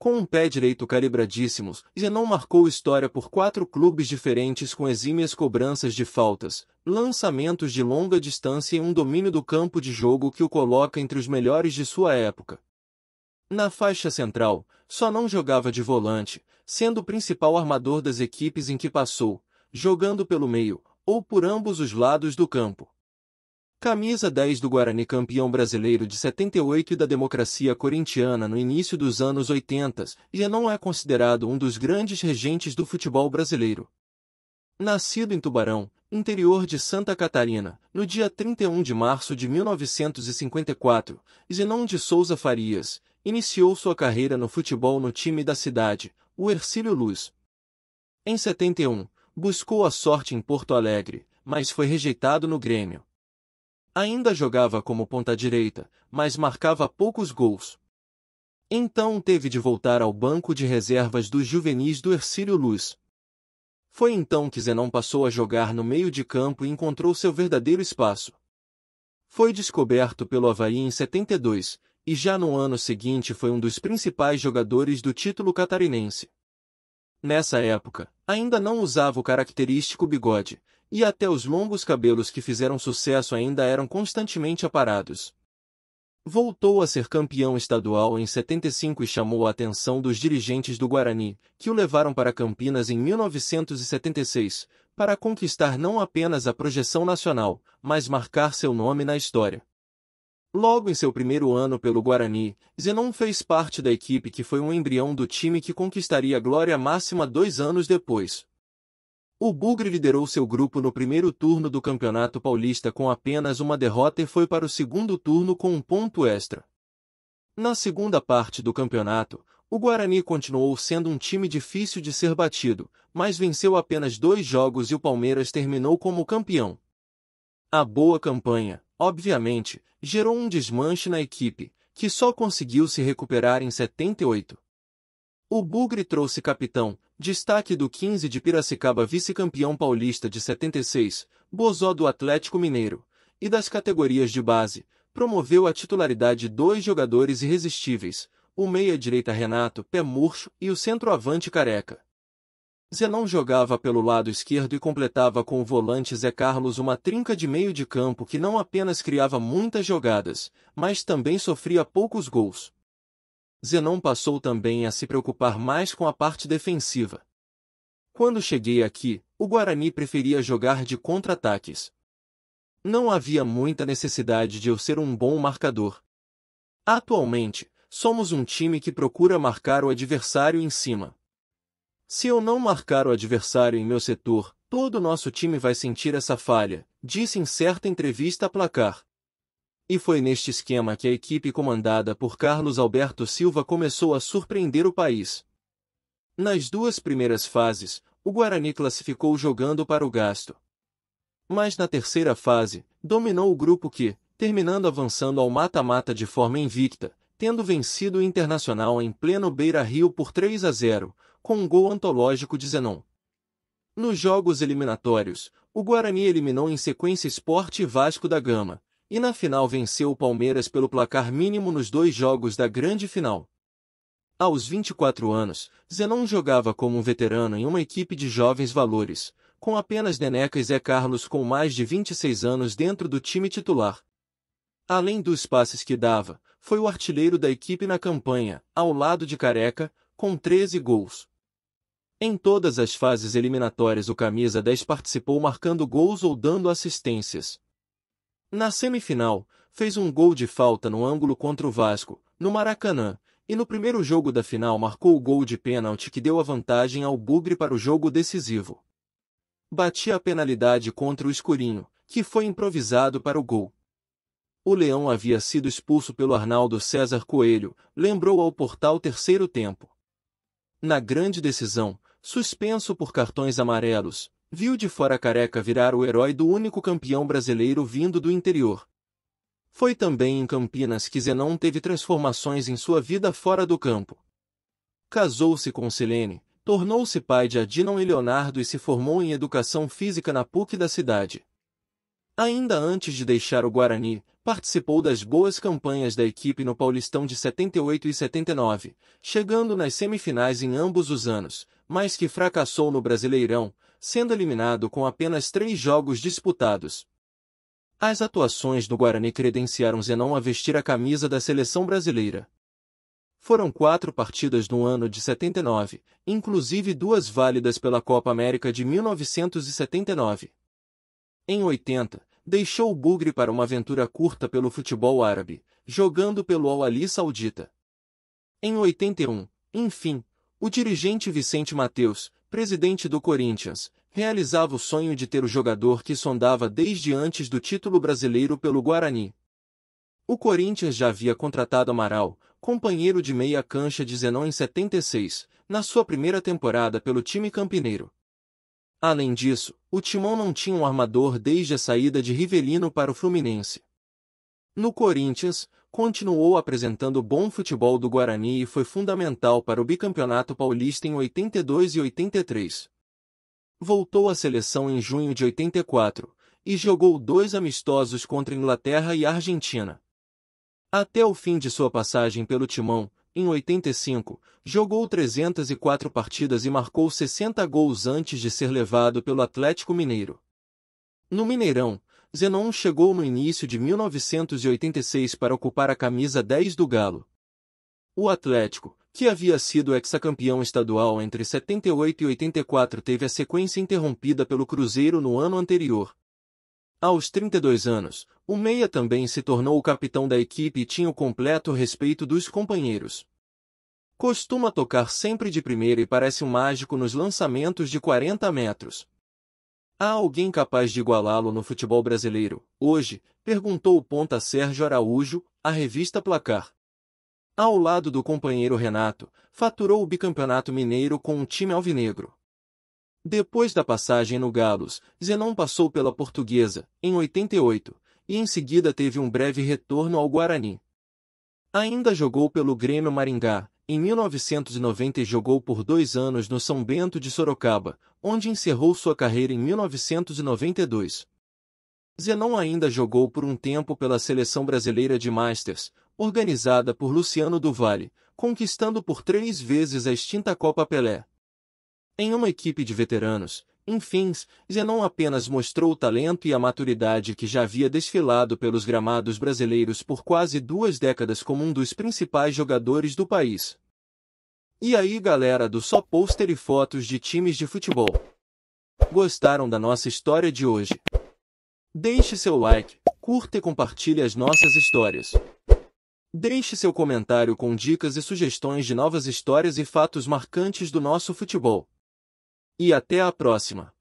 Com um pé direito calibradíssimo, Zenon marcou história por 4 clubes diferentes com exímias cobranças de faltas, lançamentos de longa distância e um domínio do campo de jogo que o coloca entre os melhores de sua época. Na faixa central, só não jogava de volante, sendo o principal armador das equipes em que passou, jogando pelo meio, ou por ambos os lados do campo. Camisa 10 do Guarani, campeão brasileiro de 78 e da democracia corintiana no início dos anos 80, Zenon é considerado um dos grandes regentes do futebol brasileiro. Nascido em Tubarão, interior de Santa Catarina, no dia 31 de março de 1954, Zenon de Souza Farias iniciou sua carreira no futebol no time da cidade, o Hercílio Luz. Em 71, buscou a sorte em Porto Alegre, mas foi rejeitado no Grêmio. Ainda jogava como ponta-direita, mas marcava poucos gols. Então teve de voltar ao banco de reservas dos juvenis do Hercílio Luz. Foi então que Zenon passou a jogar no meio de campo e encontrou seu verdadeiro espaço. Foi descoberto pelo Avaí em 72, e já no ano seguinte foi um dos principais jogadores do título catarinense. Nessa época, ainda não usava o característico bigode, e até os longos cabelos que fizeram sucesso ainda eram constantemente aparados. Voltou a ser campeão estadual em 75 e chamou a atenção dos dirigentes do Guarani, que o levaram para Campinas em 1976, para conquistar não apenas a projeção nacional, mas marcar seu nome na história. Logo em seu primeiro ano pelo Guarani, Zenon fez parte da equipe que foi um embrião do time que conquistaria a glória máxima 2 anos depois. O Bugre liderou seu grupo no primeiro turno do Campeonato Paulista com apenas uma derrota e foi para o segundo turno com um ponto extra. Na segunda parte do campeonato, o Guarani continuou sendo um time difícil de ser batido, mas venceu apenas 2 jogos e o Palmeiras terminou como campeão. A boa campanha, obviamente, gerou um desmanche na equipe, que só conseguiu se recuperar em 78. O Bugre trouxe capitão, destaque do 15 de Piracicaba, vice-campeão paulista de 76, Bozó do Atlético Mineiro, e das categorias de base, promoveu a titularidade 2 jogadores irresistíveis, o meia-direita Renato Pé Murcho e o centroavante Careca. Zenon jogava pelo lado esquerdo e completava com o volante Zé Carlos uma trinca de meio de campo que não apenas criava muitas jogadas, mas também sofria poucos gols. Zenon passou também a se preocupar mais com a parte defensiva. Quando cheguei aqui, o Guarani preferia jogar de contra-ataques. Não havia muita necessidade de eu ser um bom marcador. Atualmente, somos um time que procura marcar o adversário em cima. Se eu não marcar o adversário em meu setor, todo o nosso time vai sentir essa falha, disse em certa entrevista a Placar. E foi neste esquema que a equipe comandada por Carlos Alberto Silva começou a surpreender o país. Nas 2 primeiras fases, o Guarani classificou jogando para o gasto. Mas na terceira fase, dominou o grupo que, terminando avançando ao mata-mata de forma invicta, tendo vencido o Internacional em pleno Beira-Rio por 3-0, com um gol antológico de Zenon. Nos jogos eliminatórios, o Guarani eliminou em sequência Sport e Vasco da Gama, e na final venceu o Palmeiras pelo placar mínimo nos 2 jogos da grande final. Aos 24 anos, Zenon jogava como um veterano em uma equipe de jovens valores, com apenas Neneca e Zé Carlos com mais de 26 anos dentro do time titular. Além dos passes que dava, foi o artilheiro da equipe na campanha, ao lado de Careca, com 13 gols. Em todas as fases eliminatórias o camisa 10 participou marcando gols ou dando assistências. Na semifinal, fez um gol de falta no ângulo contra o Vasco, no Maracanã, e no primeiro jogo da final marcou o gol de pênalti que deu a vantagem ao Bugre para o jogo decisivo. Batia a penalidade contra o Escurinho, que foi improvisado para o gol. O Leão havia sido expulso pelo Arnaldo César Coelho, lembrou ao portal Terceiro Tempo. Na grande decisão, suspenso por cartões amarelos, viu de fora Careca virar o herói do único campeão brasileiro vindo do interior. Foi também em Campinas que Zenon teve transformações em sua vida fora do campo. Casou-se com Silene, tornou-se pai de Adinon e Leonardo e se formou em Educação Física na PUC da cidade. Ainda antes de deixar o Guarani, participou das boas campanhas da equipe no Paulistão de 78 e 79, chegando nas semifinais em ambos os anos, mas que fracassou no Brasileirão, sendo eliminado com apenas 3 jogos disputados. As atuações do Guarani credenciaram Zenon a vestir a camisa da seleção brasileira. Foram 4 partidas no ano de 79, inclusive 2 válidas pela Copa América de 1979. Em 80, deixou o Bugre para uma aventura curta pelo futebol árabe, jogando pelo Al-Ahly saudita. Em 81, enfim, o dirigente Vicente Mateus, presidente do Corinthians, realizava o sonho de ter o jogador que sondava desde antes do título brasileiro pelo Guarani. O Corinthians já havia contratado Amaral, companheiro de meia cancha de Zenon em 76, na sua primeira temporada pelo time campineiro. Além disso, o Timão não tinha um armador desde a saída de Rivelino para o Fluminense. No Corinthians, continuou apresentando o bom futebol do Guarani e foi fundamental para o bicampeonato paulista em 82 e 83. Voltou à seleção em junho de 84, e jogou 2 amistosos contra Inglaterra e Argentina. Até o fim de sua passagem pelo Timão, em 85, jogou 304 partidas e marcou 60 gols antes de ser levado pelo Atlético Mineiro. No Mineirão, Zenon chegou no início de 1986 para ocupar a camisa 10 do Galo. O Atlético, que havia sido hexacampeão estadual entre 78 e 84, teve a sequência interrompida pelo Cruzeiro no ano anterior. Aos 32 anos, o meia também se tornou o capitão da equipe e tinha o completo respeito dos companheiros. Costuma tocar sempre de primeira e parece um mágico nos lançamentos de 40 metros. Há alguém capaz de igualá-lo no futebol brasileiro, hoje? Perguntou o ponta Sérgio Araújo, à revista Placar. Ao lado do companheiro Renato, faturou o bicampeonato mineiro com um time alvinegro. Depois da passagem no Galos, Zenon passou pela Portuguesa, em 88, e em seguida teve um breve retorno ao Guarani. Ainda jogou pelo Grêmio Maringá, em 1990 e jogou por 2 anos no São Bento de Sorocaba, onde encerrou sua carreira em 1992. Zenon ainda jogou por um tempo pela Seleção Brasileira de Masters, organizada por Luciano do Vale, conquistando por 3 vezes a extinta Copa Pelé. Em uma equipe de veteranos, enfim, Zenon apenas mostrou o talento e a maturidade que já havia desfilado pelos gramados brasileiros por quase 2 décadas como um dos principais jogadores do país. E aí, galera do Só Pôster e Fotos de Times de Futebol? Gostaram da nossa história de hoje? Deixe seu like, curta e compartilhe as nossas histórias. Deixe seu comentário com dicas e sugestões de novas histórias e fatos marcantes do nosso futebol. E até a próxima!